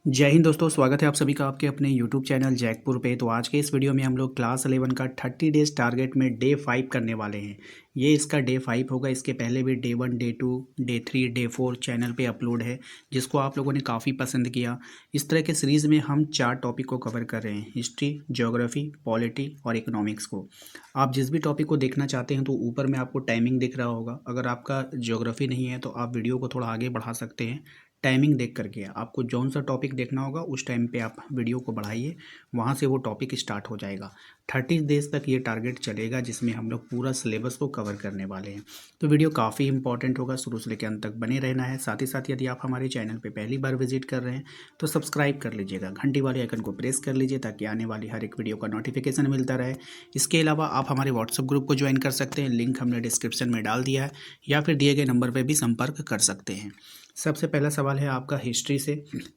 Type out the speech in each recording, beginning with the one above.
जय हिंद दोस्तों, स्वागत है आप सभी का आपके अपने यूट्यूब चैनल जैकपुर पे। तो आज के इस वीडियो में हम लोग क्लास 11 का 30 डेज टारगेट में डे 5 करने वाले हैं। ये इसका डे 5 होगा। इसके पहले भी day 1, day 2, day 3, day 4 channel पे अपलोड है, जिसको आप लोगों ने काफ़ी पसंद किया। इस तरह के सीरीज़ में हम 4 टॉपिक को कवर कर रहे हैं: हिस्ट्री, ज्योग्राफी, पॉलिटी और इकोनॉमिक्स को। आप जिस भी टॉपिक को देखना चाहते हैं तो ऊपर में आपको टाइमिंग दिख रहा होगा। अगर आपका ज्योग्राफी नहीं है तो आप वीडियो को थोड़ा आगे बढ़ा सकते हैं। टाइमिंग देख करके आपको जौन सा टॉपिक देखना होगा उस टाइम पे आप वीडियो को बढ़ाइए, वहाँ से वो टॉपिक स्टार्ट हो जाएगा। 30 डेज तक ये टारगेट चलेगा, जिसमें हम लोग पूरा सिलेबस को कवर करने वाले हैं। तो वीडियो काफ़ी इंपॉर्टेंट होगा, शुरू से लेकर अंत तक बने रहना है। साथ ही साथ यदि आप हमारे चैनल पे पहली बार विजिट कर रहे हैं तो सब्सक्राइब कर लीजिएगा, घंटी वाले आइकन को प्रेस कर लीजिए ताकि आने वाली हर एक वीडियो का नोटिफिकेशन मिलता रहे। इसके अलावा आप हमारे व्हाट्सएप ग्रुप को ज्वाइन कर सकते हैं, लिंक हमने डिस्क्रिप्शन में डाल दिया है, या फिर दिए गए नंबर पर भी संपर्क कर सकते हैं। सबसे पहला सवाल है आपका हिस्ट्री से।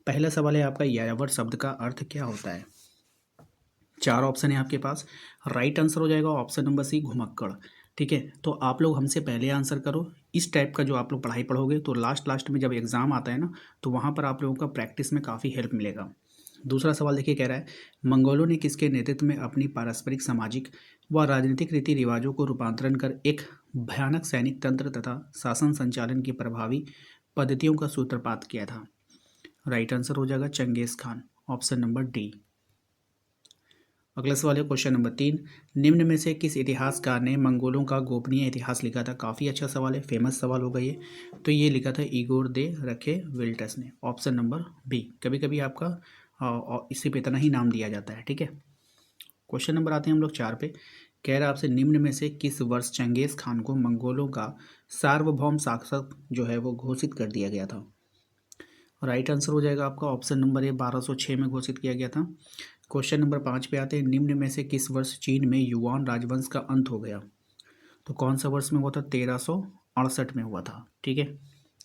पहला सवाल है आपका, यायावर शब्द का अर्थ क्या होता है? 4 ऑप्शन है आपके पास। राइट आंसर हो जाएगा ऑप्शन नंबर सी, घुमक्कड़। ठीक है, तो आप लोग हमसे पहले आंसर करो। इस टाइप का जो आप लोग पढ़ाई पढ़ोगे तो लास्ट लास्ट में जब एग्ज़ाम आता है ना, तो वहाँ पर आप लोगों का प्रैक्टिस में काफ़ी हेल्प मिलेगा। दूसरा सवाल देखिए, कह रहा है मंगोलों ने किसके नेतृत्व में अपनी पारस्परिक सामाजिक व राजनीतिक रीति रिवाजों को रूपांतरण कर एक भयानक सैनिक तंत्र तथा शासन संचालन की प्रभावी पद्धतियों का सूत्रपात किया था? राइट आंसर हो जाएगा Changez Khan, option number D. अगला सवाल है क्वेश्चन नंबर 3। निम्न में से किस इतिहासकार ने मंगोलों का गोपनीय इतिहास लिखा था? काफ़ी अच्छा सवाल है, फेमस सवाल होगा ये। तो ये लिखा था इगोर दे रखे विल्टस ने, ऑप्शन नंबर बी। कभी कभी आपका इसी पे इतना ही नाम दिया जाता है। ठीक है, क्वेश्चन नंबर आते हैं हम लोग 4 पे। कह रहा है आपसे, निम्न में से किस वर्ष चंगेज खान को मंगोलों का सार्वभौम शासक जो है वो घोषित कर दिया गया था? राइट आंसर हो जाएगा आपका ऑप्शन नंबर ए, 1206 में घोषित किया गया था। क्वेश्चन नंबर 5 पे आते हैं। निम्न में से किस वर्ष चीन में युआन राजवंश का अंत हो गया? तो कौन सा वर्ष में हुआ था? 1368 में हुआ था। ठीक है,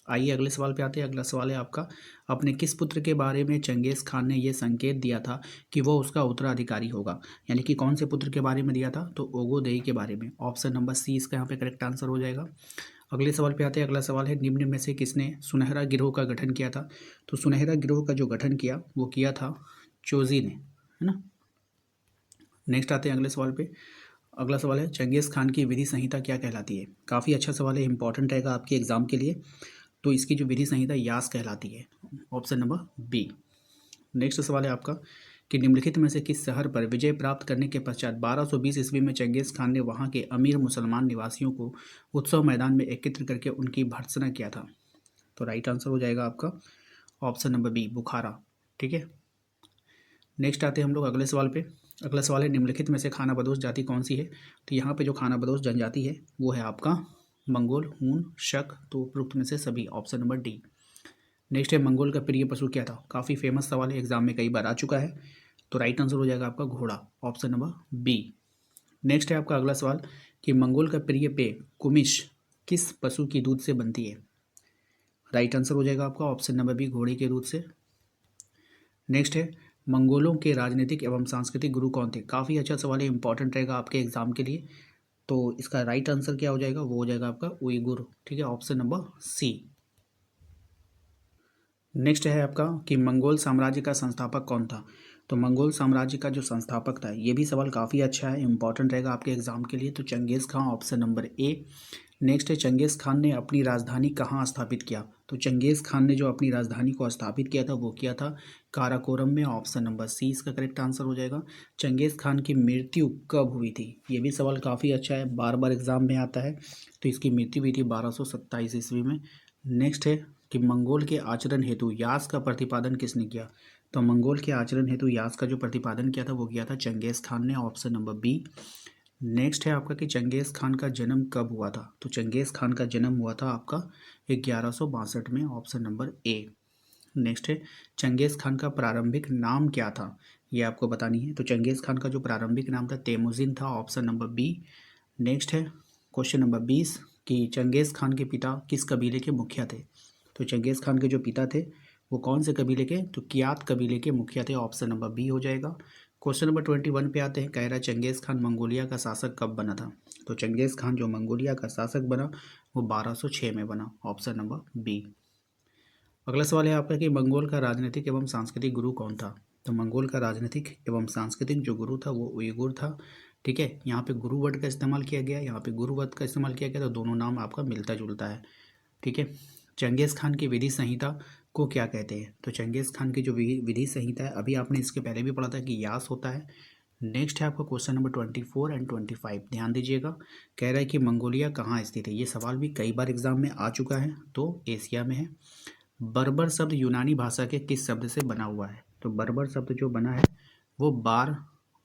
आइए अगले सवाल पे आते हैं। अगला सवाल है आपका, अपने किस पुत्र के बारे में चंगेज खान ने यह संकेत दिया था कि वह उसका उत्तराधिकारी होगा? यानी कि कौन से पुत्र के बारे में दिया था? तो ओगोदेई के बारे में, ऑप्शन नंबर सी इसका यहाँ पे करेक्ट आंसर हो जाएगा। अगले सवाल पे आते हैं। अगला सवाल है, निम्न में से किसने सुनहरा गिरोह का गठन किया था? तो सुनहरा गिरोह का जो गठन किया वो किया था चोजी ने, है ना। नेक्स्ट आते हैं अगले सवाल पे। अगला सवाल है, चंगेज़ खान की विधि संहिता क्या कहलाती है? काफ़ी अच्छा सवाल है, इंपॉर्टेंट रहेगा आपके एग्जाम के लिए। तो इसकी जो विधि संहिता यास कहलाती है, ऑप्शन नंबर बी। नेक्स्ट सवाल है आपका कि निम्नलिखित में से किस शहर पर विजय प्राप्त करने के पश्चात 1220 ईस्वी में चंगेज़ खान ने वहां के अमीर मुसलमान निवासियों को उत्सव मैदान में एकत्र करके उनकी भर्त्सना किया था? तो राइट आंसर हो जाएगा आपका ऑप्शन नंबर बी, बुखारा। ठीक है, नेक्स्ट आते हैं हम लोग अगले सवाल पे। अगला सवाल है, निम्नलिखित में से खाना बदोश जाति कौन सी है? तो यहाँ पे जो खाना बदोश जनजाति है वो है आपका मंगोल, हून, शक। तो उपरोक्त में से सभी, ऑप्शन नंबर डी। नेक्स्ट है, मंगोल का प्रिय पशु क्या था? काफ़ी फेमस सवाल है, एग्जाम में कई बार आ चुका है। तो राइट आंसर हो जाएगा आपका घोड़ा, ऑप्शन नंबर बी। नेक्स्ट है आपका अगला सवाल कि मंगोल का प्रिय पेय कुमिश किस पशु की दूध से बनती है? राइट आंसर हो जाएगा आपका ऑप्शन नंबर बी, घोड़े के दूध से। नेक्स्ट है, मंगोलों के राजनीतिक एवं सांस्कृतिक गुरु कौन थे? काफ़ी अच्छा सवाल है, इंपॉर्टेंट रहेगा आपके एग्जाम के लिए। तो इसका राइट आंसर क्या हो जाएगा? वो हो जाएगा आपका उइगुर। ठीक है, ऑप्शन नंबर सी। नेक्स्ट है आपका कि मंगोल साम्राज्य का संस्थापक कौन था? तो मंगोल साम्राज्य का जो संस्थापक था, ये भी सवाल काफ़ी अच्छा है, इंपॉर्टेंट रहेगा आपके एग्जाम के लिए। तो Changez Khan, option number A. Next है, चंगेज़ खान ने अपनी राजधानी कहाँ स्थापित किया? तो चंगेज़ खान ने जो अपनी राजधानी को स्थापित किया था वो किया था काराकोरम में, ऑप्शन नंबर सी इसका करेक्ट आंसर हो जाएगा। चंगेज़ खान की मृत्यु कब हुई थी? ये भी सवाल काफ़ी अच्छा है, बार बार एग्जाम में आता है। तो इसकी मृत्यु हुई थी 1227 ईस्वी में। नेक्स्ट है कि मंगोल के आचरण हेतु यास का प्रतिपादन किसने किया? तो मंगोल के आचरण हेतु यास का जो प्रतिपादन किया था वो किया था चंगेज़ खान ने, ऑप्शन नंबर बी। नेक्स्ट है आपका कि चंगेज़ खान का जन्म कब हुआ था? तो चंगेज़ खान का जन्म हुआ था आपका 1162 में, ऑप्शन नंबर ए। नेक्स्ट है, चंगेज़ खान का प्रारंभिक नाम क्या था? ये आपको बतानी है। तो चंगेज़ खान का जो प्रारंभिक नाम था तेमुजिन था, ऑप्शन नंबर बी। नेक्स्ट है क्वेश्चन नंबर 20 कि चंगेज़ खान के पिता किस कबीले के मुखिया थे? तो चंगेज़ खान के जो पिता थे वो कौन से कबीले के? तो कियात कबीले के मुखिया थे, ऑप्शन नंबर बी हो जाएगा। क्वेश्चन नंबर 21 पे आते हैं। कह रहा है चंगेज़ खान मंगोलिया का शासक कब बना था? तो चंगेज़ खान जो मंगोलिया का शासक बना वो 1206 में बना, ऑप्शन नंबर बी। अगला सवाल है आपका कि मंगोल का राजनीतिक एवं सांस्कृतिक गुरु कौन था। तो मंगोल का राजनीतिक एवं सांस्कृतिक जो गुरु था वो उइगुर था। ठीक है, यहाँ पे गुरु वर्ड का इस्तेमाल किया गया, यहाँ पे गुरु वर्ड का इस्तेमाल किया गया, तो दोनों नाम आपका मिलता जुलता है। ठीक है, चंगेज़ खान की विधि संहिता को क्या कहते हैं। तो चंगेज़ खान की जो विधि संहिता है, अभी आपने इसके पहले भी पढ़ा था कि यास होता है। नेक्स्ट है आपका क्वेश्चन नंबर 24 एंड 25, ध्यान दीजिएगा। कह रहा है कि मंगोलिया कहाँ स्थित है। ये सवाल भी कई बार एग्जाम में आ चुका है, तो एशिया में है। बर्बर शब्द यूनानी भाषा के किस शब्द से बना हुआ है। तो बर्बर शब्द जो बना है वो बार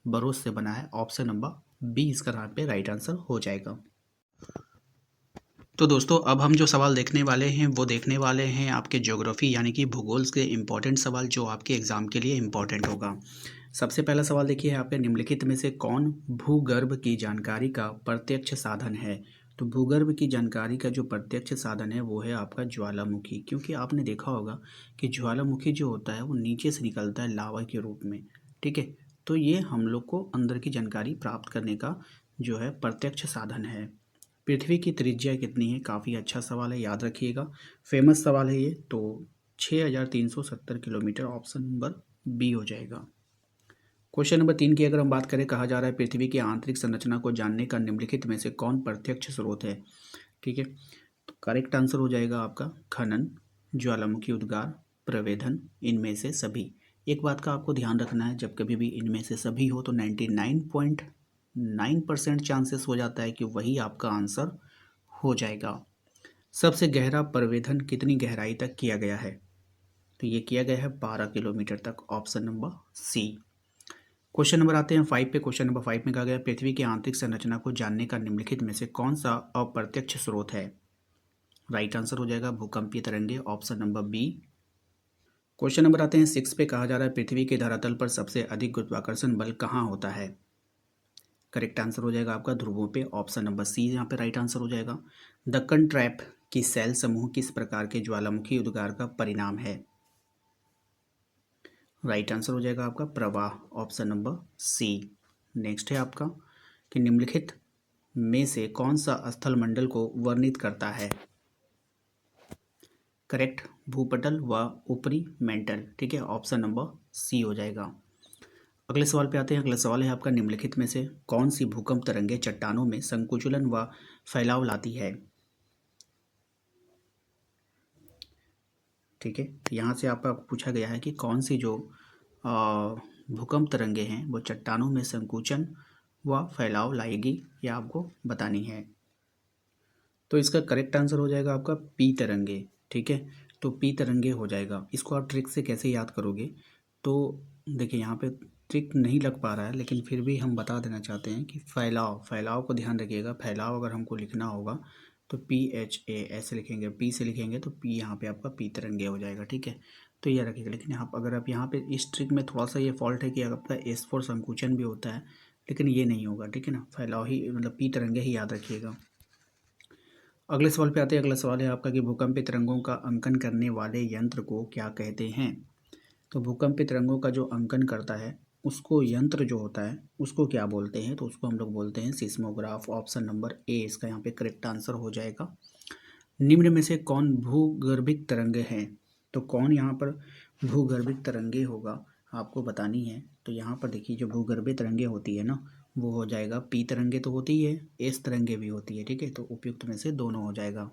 बरोस से बना है। ऑप्शन नंबर बी इसका यहाँ पे राइट आंसर हो जाएगा। तो दोस्तों अब हम जो सवाल देखने वाले हैं वो देखने वाले हैं आपके ज्योग्राफी यानी कि भूगोल के इम्पोर्टेंट सवाल जो आपके एग्जाम के लिए इम्पोर्टेंट होगा। सबसे पहला सवाल देखिए, आपके निम्नलिखित में से कौन भूगर्भ की जानकारी का प्रत्यक्ष साधन है। तो भूगर्भ की जानकारी का जो प्रत्यक्ष साधन है वो है आपका ज्वालामुखी, क्योंकि आपने देखा होगा कि ज्वालामुखी जो होता है वो नीचे से निकलता है लावा के रूप में। ठीक है, तो ये हम लोग को अंदर की जानकारी प्राप्त करने का जो है प्रत्यक्ष साधन है। पृथ्वी की त्रिज्या कितनी है, काफ़ी अच्छा सवाल है, याद रखिएगा, फेमस सवाल है ये। तो 6370 किलोमीटर, ऑप्शन नंबर बी हो जाएगा। क्वेश्चन नंबर 3 की अगर हम बात करें, कहा जा रहा है पृथ्वी की आंतरिक संरचना को जानने का निम्नलिखित में से कौन प्रत्यक्ष स्रोत है। ठीक है, तो करेक्ट आंसर हो जाएगा आपका खनन, ज्वालामुखी उद्गार, प्रवेधन, इनमें से सभी। एक बात का आपको ध्यान रखना है, जब कभी भी इनमें से सभी हो तो 99.9% चांसेस हो जाता है कि वही आपका आंसर हो जाएगा। सबसे गहरा प्रवेधन कितनी गहराई तक किया गया है। तो ये किया गया है 12 किलोमीटर तक, option number C. Question number आते हैं 5 पे। क्वेश्चन नंबर 5 में कहा गया पृथ्वी की आंतरिक संरचना को जानने का निम्नलिखित में से कौन सा अप्रत्यक्ष स्रोत है। राइट आंसर हो जाएगा भूकंपीय तरंगे, option number B. Question number आते हैं 6 पे। कहा जा रहा है पृथ्वी के धरातल पर सबसे अधिक गुरुत्वाकर्षण बल कहाँ होता है। करेक्ट आंसर हो जाएगा आपका ध्रुवों पे, ऑप्शन नंबर सी यहाँ पे राइट आंसर हो जाएगा। दक्कन ट्रैप की सेल समूह किस प्रकार के ज्वालामुखी उद्गार का परिणाम है। राइट आंसर हो जाएगा आपका प्रवाह, ऑप्शन नंबर सी। नेक्स्ट है आपका कि निम्नलिखित में से कौन सा स्थल मंडल को वर्णित करता है। करेक्ट, भूपटल व ऊपरी मेंटल। ठीक है, ऑप्शन नंबर सी हो जाएगा। अगले सवाल पे आते हैं। अगला सवाल है आपका निम्नलिखित में से कौन सी भूकंप तरंगे चट्टानों में संकुचलन व फैलाव लाती है। ठीक है, यहाँ से आपका पूछा गया है कि कौन सी जो भूकंप तरंगे हैं वो चट्टानों में संकुचन व फैलाव लाएगी, या आपको बतानी है। तो इसका करेक्ट आंसर हो जाएगा आपका पी तरंगे। ठीक है, तो पी तरंगे हो जाएगा। इसको आप ट्रिक से कैसे याद करोगे, तो देखिए यहाँ पे ट्रिक नहीं लग पा रहा है, लेकिन फिर भी हम बता देना चाहते हैं कि फैलाव, फैलाव को ध्यान रखिएगा। फैलाव अगर हमको लिखना होगा तो PHA ऐसे लिखेंगे, पी से लिखेंगे तो पी यहाँ पे आपका पी तरंगे हो जाएगा। ठीक है, तो ये रखिएगा। लेकिन आप अगर आप यहाँ पे इस ट्रिक में थोड़ा सा ये फॉल्ट है कि आपका एस फॉर संकुचन भी होता है, लेकिन ये नहीं होगा। ठीक है ना, फैलाव ही मतलब पी तरंगे ही याद रखिएगा। अगले सवाल पे आते हैं। अगला सवाल है आपका कि भूकंपीय तरंगों का अंकन करने वाले यंत्र को क्या कहते हैं। तो भूकंपीय तरंगों का जो अंकन करता है उसको यंत्र जो होता है उसको क्या बोलते हैं। तो उसको हम लोग बोलते हैं सिस्मोग्राफ, ऑप्शन नंबर ए इसका यहाँ पे करेक्ट आंसर हो जाएगा। निम्न में से कौन भूगर्भिक तरंगे हैं। तो कौन यहाँ पर भूगर्भिक तरंगे होगा आपको बतानी है। तो यहाँ पर देखिए जो भूगर्भीय तरंगे होती है ना, वो हो जाएगा पी तरंगे तो होती है, एस तरंगे भी होती है। ठीक है, तो उपयुक्त में से दोनों हो जाएगा।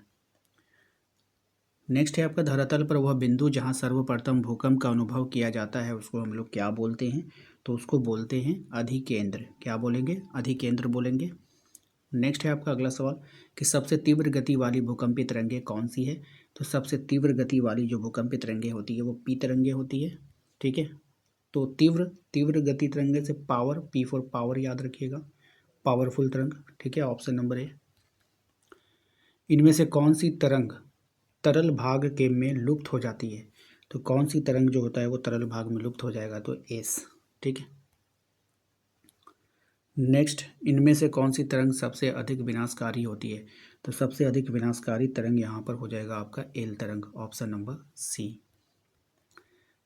नेक्स्ट है आपका धरातल पर वह बिंदु जहाँ सर्वप्रथम भूकंप का अनुभव किया जाता है उसको हम लोग क्या बोलते हैं। तो उसको बोलते हैं अधिकेंद्र। क्या बोलेंगे, अधिकेंद्र बोलेंगे। नेक्स्ट है आपका अगला सवाल कि सबसे तीव्र गति वाली भूकंपीय तरंगे कौन सी है। तो सबसे तीव्र गति वाली जो भूकंपीय तरंगे होती है वो पी तरंगे होती है। ठीक है, तो तीव्र तीव्र गति तरंगे से पावर, पी फॉर पावर याद रखिएगा, पावरफुल तरंग। ठीक है, ऑप्शन नंबर ए। इनमें से कौन सी तरंग तरल भाग के में लुप्त हो जाती है। तो कौन सी तरंग जो होता है वो तरल भाग में लुप्त हो जाएगा, तो एस। ठीक है, नेक्स्ट, इनमें से कौन सी तरंग सबसे अधिक विनाशकारी होती है। तो सबसे अधिक विनाशकारी तरंग यहाँ पर हो जाएगा आपका एल तरंग, ऑप्शन नंबर सी।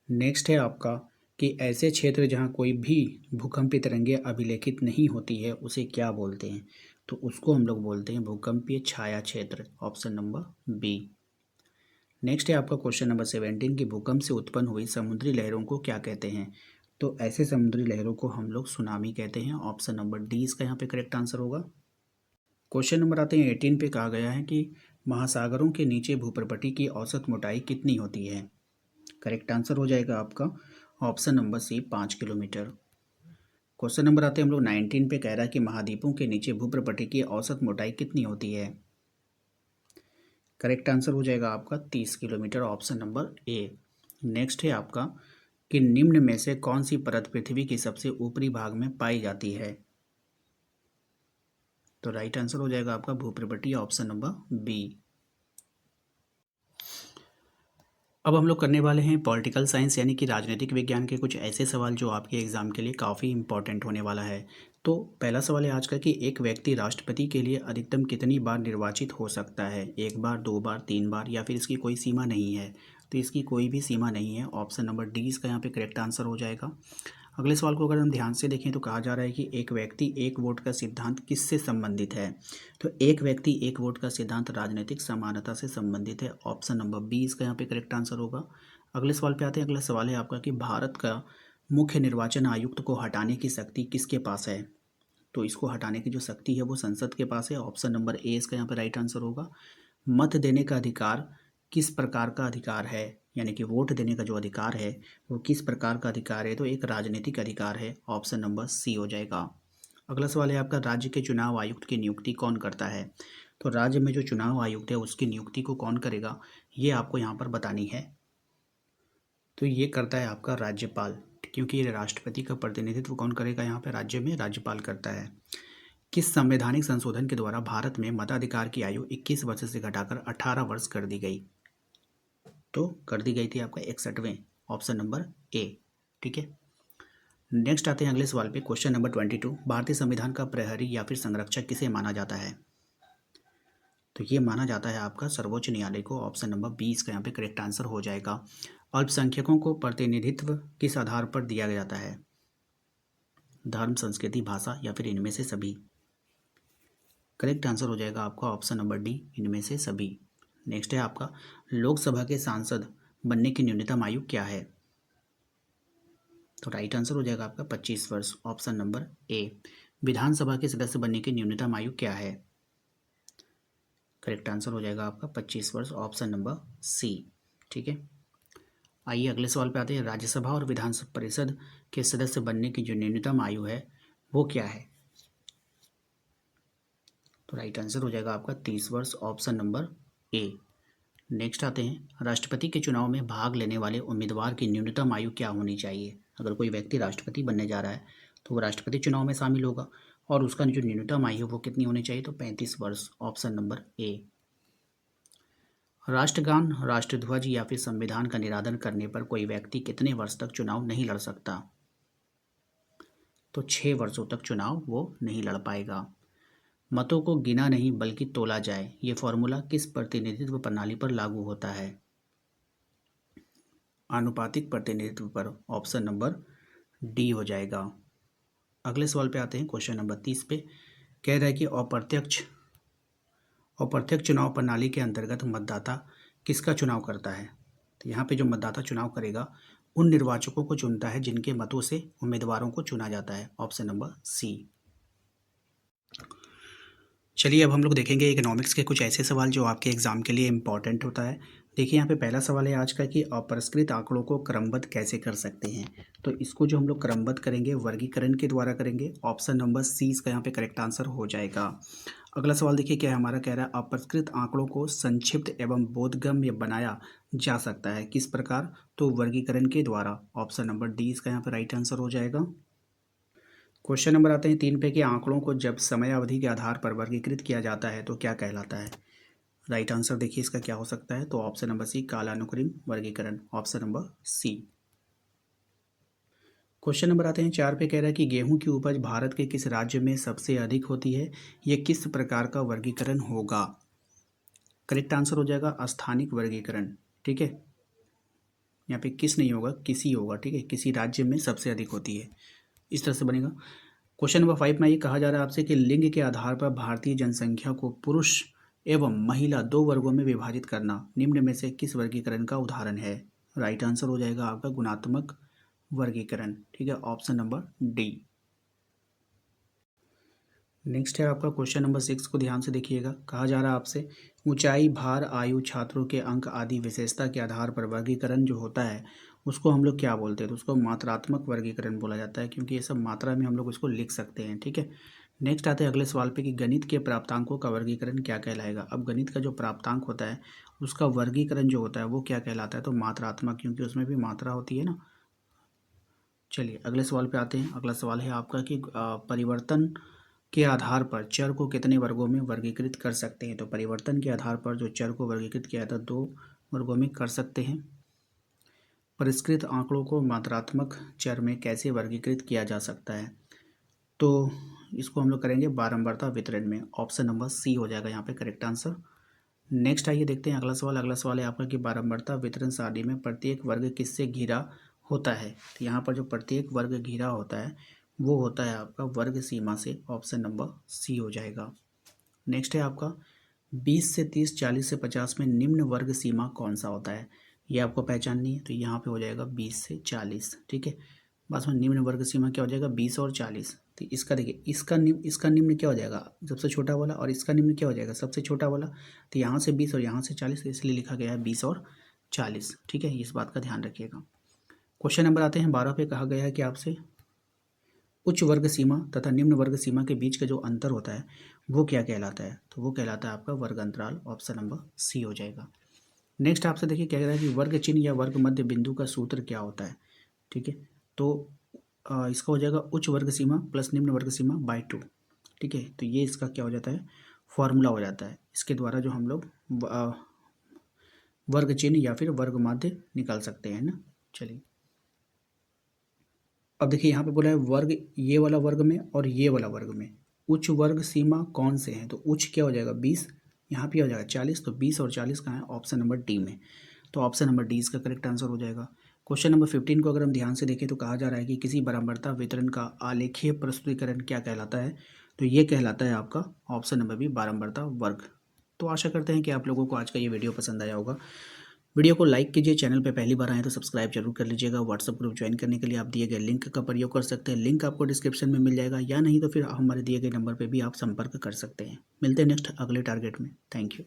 नेक्स्ट है आपका कि ऐसे क्षेत्र जहाँ कोई भी भूकंपीय तरंगे अभिलेखित नहीं होती है उसे क्या बोलते हैं। तो उसको हम लोग बोलते हैं भूकंपीय छाया क्षेत्र, ऑप्शन नंबर बी। नेक्स्ट है आपका क्वेश्चन नंबर 17 की भूकंप से उत्पन्न हुई समुद्री लहरों को क्या कहते हैं। तो ऐसे समुद्री लहरों को हम लोग सुनामी कहते हैं। ऑप्शन नंबर डी इसका यहाँ पे करेक्ट आंसर होगा। क्वेश्चन नंबर आते हैं 18 पे। कहा गया है कि महासागरों के नीचे भूप्रपटी की औसत मोटाई कितनी होती है। करेक्ट आंसर हो जाएगा आपका option number C 5 kilometre. Question number आते हैं हम लोग 19 पे। कह रहा है कि महाद्वीपों के नीचे भूप्रपटी की औसत मोटाई कितनी होती है। करेक्ट आंसर हो जाएगा आपका 30 kilometre. Option number A. Next है आपका कि निम्न में से कौन सी परत पृथ्वी के सबसे ऊपरी भाग में पाई जाती है। तो राइट आंसर हो जाएगा आपका भूप्रपटी। Option number B. अब हम लोग करने वाले हैं पॉलिटिकल साइंस यानी कि राजनीतिक विज्ञान के कुछ ऐसे सवाल जो आपके एग्जाम के लिए काफ़ी इंपॉर्टेंट होने वाला है। तो पहला सवाल है आज का कि एक व्यक्ति राष्ट्रपति के लिए अधिकतम कितनी बार निर्वाचित हो सकता है। 1 बार, 2 बार, 3 बार या फिर इसकी कोई सीमा नहीं है। तो इसकी कोई भी सीमा नहीं है। ऑप्शन नंबर डी इसका यहाँ पे करेक्ट आंसर हो जाएगा। अगले सवाल को अगर हम ध्यान से देखें तो कहा जा रहा है कि एक व्यक्ति एक वोट का सिद्धांत किससे संबंधित है। तो एक व्यक्ति एक वोट का सिद्धांत राजनीतिक समानता से संबंधित है। ऑप्शन नंबर बी इसका यहाँ पे करेक्ट आंसर होगा। अगले सवाल पे आते हैं। अगला सवाल है आपका कि भारत का मुख्य निर्वाचन आयुक्त को हटाने की शक्ति किसके पास है। तो इसको हटाने की जो शक्ति है वो संसद के पास है। ऑप्शन नंबर ए इसका यहाँ पे राइट आंसर होगा। मत देने का अधिकार किस प्रकार का अधिकार है, यानी कि वोट देने का जो अधिकार है वो किस प्रकार का अधिकार है। तो एक राजनीतिक अधिकार है। ऑप्शन नंबर सी हो जाएगा। अगला सवाल है आपका राज्य के चुनाव आयुक्त की नियुक्ति कौन करता है। तो राज्य में जो चुनाव आयुक्त है उसकी नियुक्ति को कौन करेगा ये आपको यहाँ पर बतानी है। तो ये करता है आपका राज्यपाल, क्योंकि ये राष्ट्रपति का प्रतिनिधित्व कौन करेगा यहाँ पे, राज्य में राज्यपाल करता है। किस संवैधानिक संशोधन के द्वारा भारत में मताधिकार की आयु 21 वर्ष से घटाकर 18 वर्ष कर दी गई। तो कर दी गई थी आपका 61वें। Option number A. ठीक है। नेक्स्ट आते हैं अगले सवाल पे। Question number 22। भारतीय संविधान का प्रहरी या फिर संरक्षक किसे माना जाता है। तो ये माना जाता है आपका सर्वोच्च न्यायालय को। ऑप्शन नंबर बी इसका यहाँ पे करेक्ट आंसर हो जाएगा। अल्पसंख्यकों को प्रतिनिधित्व किस आधार पर दिया जाता है। धर्म, संस्कृति, भाषा या फिर इनमें से सभी। करेक्ट आंसर हो जाएगा आपका ऑप्शन नंबर डी, इनमें से सभी। नेक्स्ट है आपका लोकसभा के सांसद बनने की न्यूनतम आयु क्या है। तो राइट आंसर हो जाएगा आपका 25 वर्ष। Option number A. विधानसभा के सदस्य बनने की न्यूनतम आयु क्या है। करेक्ट आंसर हो जाएगा आपका 25 वर्ष। Option number C. ठीक है। आइए अगले सवाल पे आते हैं। राज्यसभा और विधान परिषद के सदस्य बनने की जो न्यूनतम आयु है वो क्या है। तो राइट आंसर हो जाएगा आपका 30 वर्ष। Option number A. नेक्स्ट आते हैं। राष्ट्रपति के चुनाव में भाग लेने वाले उम्मीदवार की न्यूनतम आयु क्या होनी चाहिए। अगर कोई व्यक्ति राष्ट्रपति बनने जा रहा है तो वो राष्ट्रपति चुनाव में शामिल होगा और उसका जो न्यूनतम आयु वो कितनी होनी चाहिए। तो 35 वर्ष। Option number A. राष्ट्रगान, राष्ट्रध्वज या फिर संविधान का निरादन करने पर कोई व्यक्ति कितने वर्ष तक चुनाव नहीं लड़ सकता। तो 6 वर्षों तक चुनाव वो नहीं लड़ पाएगा। मतों को गिना नहीं बल्कि तोला जाए, ये फॉर्मूला किस प्रतिनिधित्व प्रणाली पर लागू होता है। आनुपातिक प्रतिनिधित्व पर। ऑप्शन नंबर डी हो जाएगा। अगले सवाल पे आते हैं। क्वेश्चन नंबर 30 पे कह रहा है कि अप्रत्यक्ष चुनाव प्रणाली के अंतर्गत मतदाता किसका चुनाव करता है। तो यहाँ पे जो मतदाता चुनाव करेगा उन निर्वाचकों को चुनता है जिनके मतों से उम्मीदवारों को चुना जाता है। Option number C. चलिए अब हम लोग देखेंगे इकोनॉमिक्स के कुछ ऐसे सवाल जो आपके एग्जाम के लिए इंपॉर्टेंट होता है। देखिए यहाँ पे पहला सवाल है आज का कि अपरिष्कृत आंकड़ों को क्रमबद्ध कैसे कर सकते हैं। तो इसको जो हम लोग क्रमबद्ध करेंगे वर्गीकरण के द्वारा करेंगे। ऑप्शन नंबर सी इसका यहाँ पे करेक्ट आंसर हो जाएगा। अगला सवाल देखिए क्या है हमारा, कह रहा है अपरिष्कृत आंकड़ों को संक्षिप्त एवं बोधगम्य बनाया जा सकता है किस प्रकार। तो वर्गीकरण के द्वारा। ऑप्शन नंबर डी इसका यहाँ पे राइट आंसर हो जाएगा। क्वेश्चन नंबर आते हैं 3 पे कि आंकड़ों को जब समय अवधि के आधार पर वर्गीकृत किया जाता है तो क्या कहलाता है। राइट आंसर देखिए इसका क्या हो सकता है। तो ऑप्शन नंबर सी कालानुक्रम वर्गीकरण। Option number C. Question number आते हैं 4 पे कह रहा है कि गेहूं की उपज भारत के किस राज्य में सबसे अधिक होती है, यह किस प्रकार का वर्गीकरण होगा। करेक्ट आंसर हो जाएगा स्थानिक वर्गीकरण। ठीक है। यहाँ पे किस नहीं होगा, किसी होगा। ठीक है, किसी राज्य में सबसे अधिक होती है, इस तरह से बनेगा। क्वेश्चन नंबर 5 में ये कहा जा रहा है आपसे कि लिंग के आधार पर भारतीय जनसंख्या को पुरुष एवं महिला 2 वर्गों में विभाजित करना निम्न में से किस वर्गीकरण का उदाहरण है? राइट आंसर हो जाएगा आपका गुणात्मक वर्गीकरण। ठीक है, ऑप्शन नंबर डी। नेक्स्ट है आपका क्वेश्चन नंबर 6 को ध्यान से देखिएगा। कहा जा रहा है आपसे ऊंचाई, भार, आयु, छात्रों के अंक आदि विशेषता के आधार पर वर्गीकरण जो होता है उसको हम लोग क्या बोलते हैं? तो उसको मात्रात्मक वर्गीकरण बोला जाता है, क्योंकि ये सब मात्रा में हम लोग उसको लिख सकते हैं। ठीक है, नेक्स्ट आते हैं अगले सवाल पे कि गणित के प्राप्तांकों का वर्गीकरण क्या कहलाएगा। अब गणित का जो प्राप्तांक होता है उसका वर्गीकरण जो होता है वो क्या कहलाता है? तो मात्रात्मक, क्योंकि उसमें भी मात्रा होती है ना। चलिए अगले सवाल पे आते हैं। अगला सवाल है आपका कि परिवर्तन के आधार पर चर को कितने वर्गों में वर्गीकृत कर सकते हैं? तो परिवर्तन के आधार पर जो चर को वर्गीकृत किया जाता है 2 वर्गों में कर सकते हैं। परिष्कृत आंकड़ों को मात्रात्मक चर में कैसे वर्गीकृत किया जा सकता है? तो इसको हम लोग करेंगे बारंबारता वितरण में। ऑप्शन नंबर सी हो जाएगा यहाँ पे करेक्ट आंसर। नेक्स्ट आइए देखते हैं अगला सवाल। अगला सवाल है आपका कि बारंबारता वितरण सारणी में प्रत्येक वर्ग किससे घिरा होता है? तो यहाँ पर जो प्रत्येक वर्ग घिरा होता है वो होता है आपका वर्ग सीमा से। ऑप्शन नंबर सी हो जाएगा। नेक्स्ट है आपका 20 से 30, 40 से 50 में निम्न वर्ग सीमा कौन सा होता है? ये आपको पहचाननी है। तो यहाँ पे हो जाएगा 20 से 40। ठीक है, बस में निम्न वर्ग सीमा क्या हो जाएगा? 20 और 40। तो इसका देखिए, इसका निम्न क्या हो जाएगा? सबसे छोटा वाला, और इसका निम्न क्या हो जाएगा? सबसे छोटा वाला। तो यहाँ से 20 और यहाँ से 40, इसलिए लिखा गया है 20 और 40। ठीक है, इस बात का ध्यान रखिएगा। क्वेश्चन नंबर आते हैं 12 पे। कहा गया है कि आपसे उच्च वर्ग सीमा तथा निम्न वर्ग सीमा के बीच का जो अंतर होता है वो क्या कहलाता है? तो वो कहलाता है आपका वर्ग अंतराल। ऑप्शन नंबर सी हो जाएगा। नेक्स्ट आपसे देखिए क्या कह रहा है कि वर्ग चिन्ह या वर्ग मध्य बिंदु का सूत्र क्या होता है? ठीक है, तो इसका हो जाएगा उच्च वर्ग सीमा प्लस निम्न वर्ग सीमा बाई 2। ठीक है, तो ये इसका क्या हो जाता है? फॉर्मूला हो जाता है। इसके द्वारा जो हम लोग वर्ग चिन्ह या फिर वर्ग माध्य निकाल सकते हैं ना। चलिए अब देखिए यहाँ पे बोला है वर्ग, ये वाला वर्ग में और ये वाला वर्ग में उच्च वर्ग सीमा कौन से हैं? तो उच्च क्या हो जाएगा? 20, यहाँ पे हो जाएगा 40। तो 20 और 40 कहाँ है? ऑप्शन नंबर डी में। तो ऑप्शन नंबर डी इसका करेक्ट आंसर हो जाएगा। क्वेश्चन नंबर 15 को अगर हम ध्यान से देखें तो कहा जा रहा है कि किसी बराबरता वितरण का आलेखीय प्रस्तुतीकरण क्या कहलाता है? तो ये कहलाता है आपका ऑप्शन नंबर बी, बारंबारता वर्ग। तो आशा करते हैं कि आप लोगों को आज का ये वीडियो पसंद आया होगा। वीडियो को लाइक कीजिए, चैनल पे पहली बार आए तो सब्सक्राइब जरूर कर लीजिएगा। व्हाट्सएप ग्रुप ज्वाइन करने के लिए आप दिए गए लिंक का प्रयोग कर सकते हैं। लिंक आपको डिस्क्रिप्शन में मिल जाएगा, या नहीं तो फिर हमारे दिए गए नंबर पे भी आप संपर्क कर सकते हैं। मिलते हैं नेक्स्ट अगले टारगेट में। Thank you.